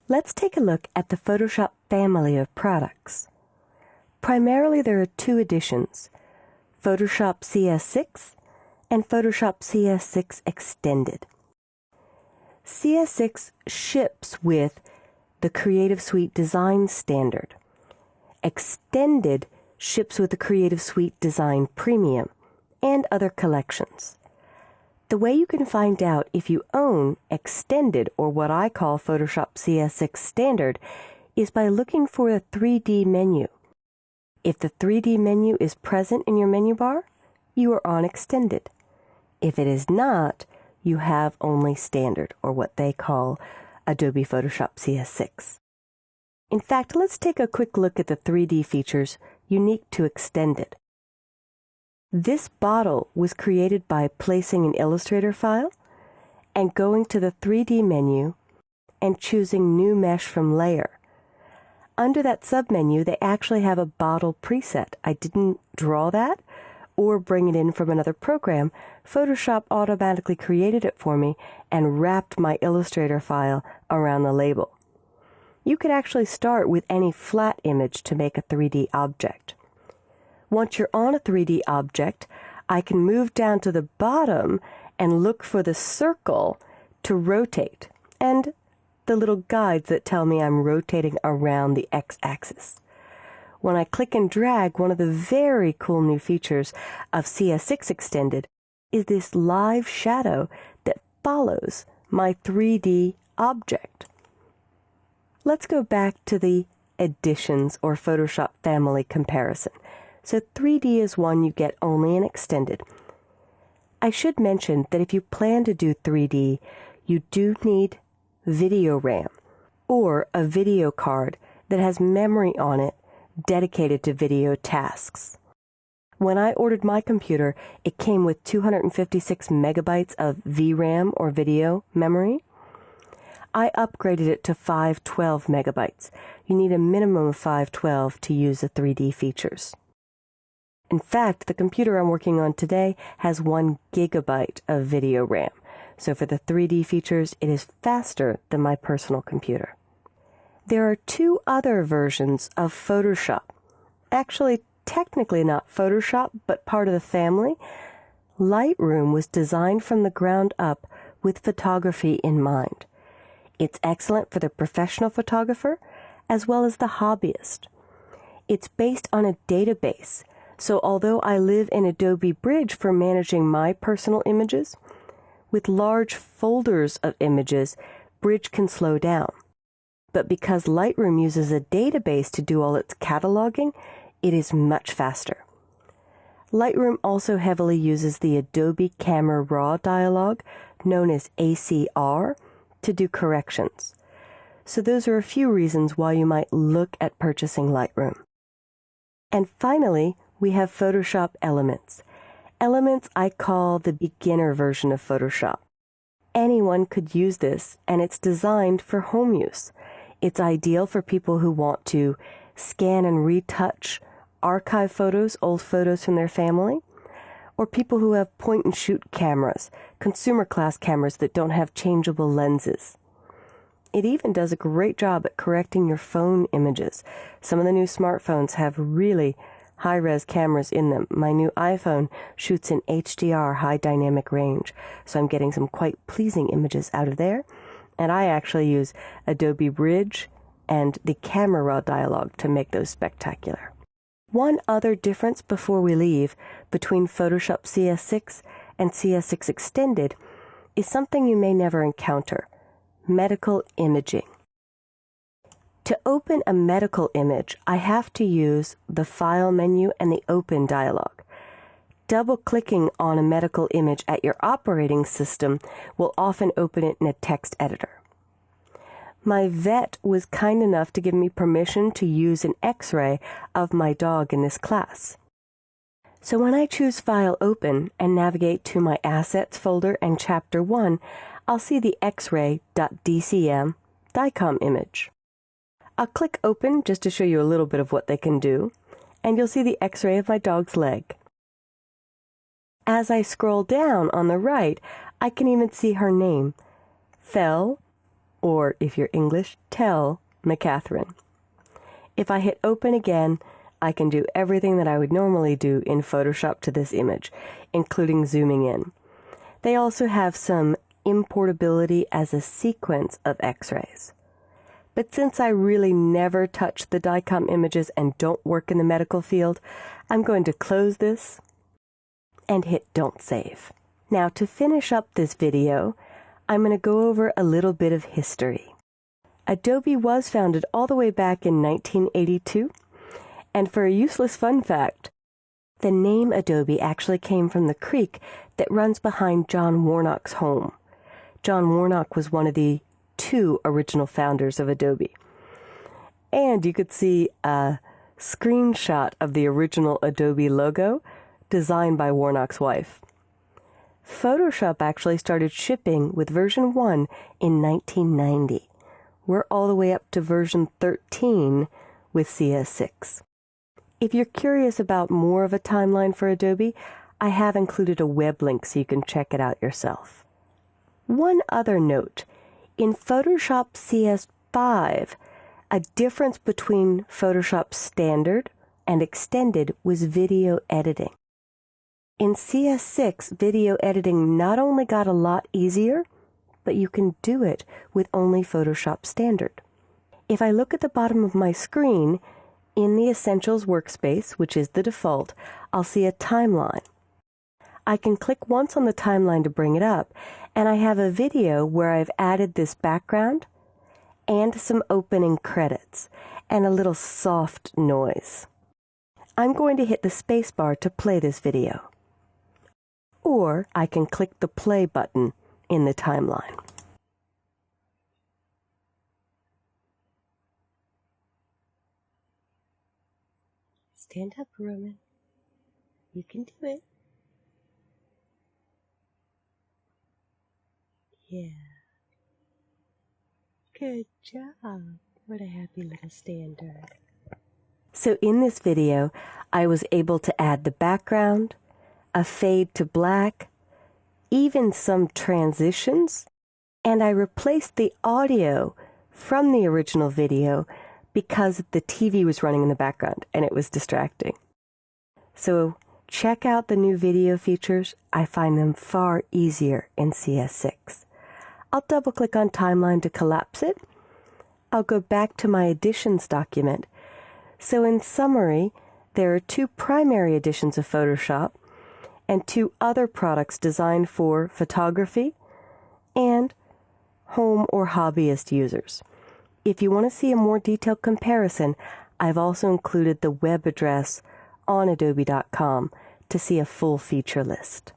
Let's take a look at the Photoshop family of products. Primarily there are two editions, Photoshop CS6 and Photoshop CS6 Extended. CS6 ships with the Creative Suite Design Standard. Extended ships with the Creative Suite Design Premium and other collections. The way you can find out if you own Extended, or what I call Photoshop CS6 Standard, is by looking for a 3D menu. If the 3D menu is present in your menu bar, you are on Extended. If it is not, you have only Standard, or what they call Adobe Photoshop CS6. In fact, let's take a quick look at the 3D features unique to Extended. This bottle was created by placing an Illustrator file and going to the 3D menu and choosing New Mesh from Layer. Under that submenu, they actually have a bottle preset. I didn't draw that or bring it in from another program. Photoshop automatically created it for me and wrapped my Illustrator file around the label. You could actually start with any flat image to make a 3D object. Once you're on a 3D object, I can move down to the bottom and look for the circle to rotate, and the little guides that tell me I'm rotating around the x-axis. When I click and drag, one of the very cool new features of CS6 Extended is this live shadow that follows my 3D object. Let's go back to the editions or Photoshop family comparison. So 3D is one you get only in Extended. I should mention that if you plan to do 3D, you do need video RAM or a video card that has memory on it dedicated to video tasks. When I ordered my computer, it came with 256 megabytes of VRAM or video memory. I upgraded it to 512 megabytes. You need a minimum of 512 to use the 3D features. In fact, the computer I'm working on today has 1 gigabyte of video RAM. So for the 3D features, it is faster than my personal computer. There are two other versions of Photoshop. Actually, technically not Photoshop, but part of the family. Lightroom was designed from the ground up with photography in mind. It's excellent for the professional photographer as well as the hobbyist. It's based on a database. So although I live in Adobe Bridge for managing my personal images, with large folders of images, Bridge can slow down. But because Lightroom uses a database to do all its cataloging, it is much faster. Lightroom also heavily uses the Adobe Camera Raw dialog, known as ACR, to do corrections. So those are a few reasons why you might look at purchasing Lightroom. And finally, we have Photoshop Elements. Elements I call the beginner version of Photoshop. Anyone could use this, and it's designed for home use. It's ideal for people who want to scan and retouch archive photos, old photos from their family, or people who have point-and-shoot cameras, consumer class cameras that don't have changeable lenses. It even does a great job at correcting your phone images. Some of the new smartphones have really high-res cameras in them. My new iPhone shoots in HDR, high dynamic range, so I'm getting some quite pleasing images out of there. And I actually use Adobe Bridge and the Camera Raw dialog to make those spectacular. One other difference before we leave between Photoshop CS6 and CS6 Extended is something you may never encounter: medical imaging. To open a medical image, I have to use the File menu and the Open dialog. Double-clicking on a medical image at your operating system will often open it in a text editor. My vet was kind enough to give me permission to use an X-ray of my dog in this class. So when I choose File Open and navigate to my Assets folder and Chapter 1, I'll see the X-ray.dcm DICOM image. I'll click Open just to show you a little bit of what they can do, and you'll see the X-ray of my dog's leg. As I scroll down on the right, I can even see her name, Fel or if you're English, tell McCatherine. If I hit open again, I can do everything that I would normally do in Photoshop to this image, including zooming in. They also have some importability as a sequence of X-rays. But since I really never touch the DICOM images and don't work in the medical field, I'm going to close this and hit Don't Save. Now, to finish up this video, I'm going to go over a little bit of history. Adobe was founded all the way back in 1982, and for a useless fun fact, the name Adobe actually came from the creek that runs behind John Warnock's home. John Warnock was one of the 2 original founders of Adobe. And you could see a screenshot of the original Adobe logo designed by Warnock's wife. Photoshop actually started shipping with version 1 in 1990. We're all the way up to version 13 with CS6. If you're curious about more of a timeline for Adobe, I have included a web link so you can check it out yourself. One other note, in Photoshop CS5, a difference between Photoshop Standard and Extended was video editing. In CS6, video editing not only got a lot easier, but you can do it with only Photoshop Standard. If I look at the bottom of my screen, in the Essentials workspace, which is the default, I'll see a timeline. I can click once on the timeline to bring it up, and I have a video where I've added this background and some opening credits and a little soft noise. I'm going to hit the spacebar to play this video. Or I can click the play button in the timeline. Stand up, Roman. You can do it. Yeah. Good job. What a happy little standard. So in this video, I was able to add the background, a fade to black, even some transitions, and I replaced the audio from the original video because the TV was running in the background and it was distracting. So check out the new video features. I find them far easier in CS6. I'll double-click on Timeline to collapse it. I'll go back to my Editions document. So in summary, there are 2 primary editions of Photoshop and 2 other products designed for photography and home or hobbyist users. If you want to see a more detailed comparison, I've also included the web address on adobe.com to see a full feature list.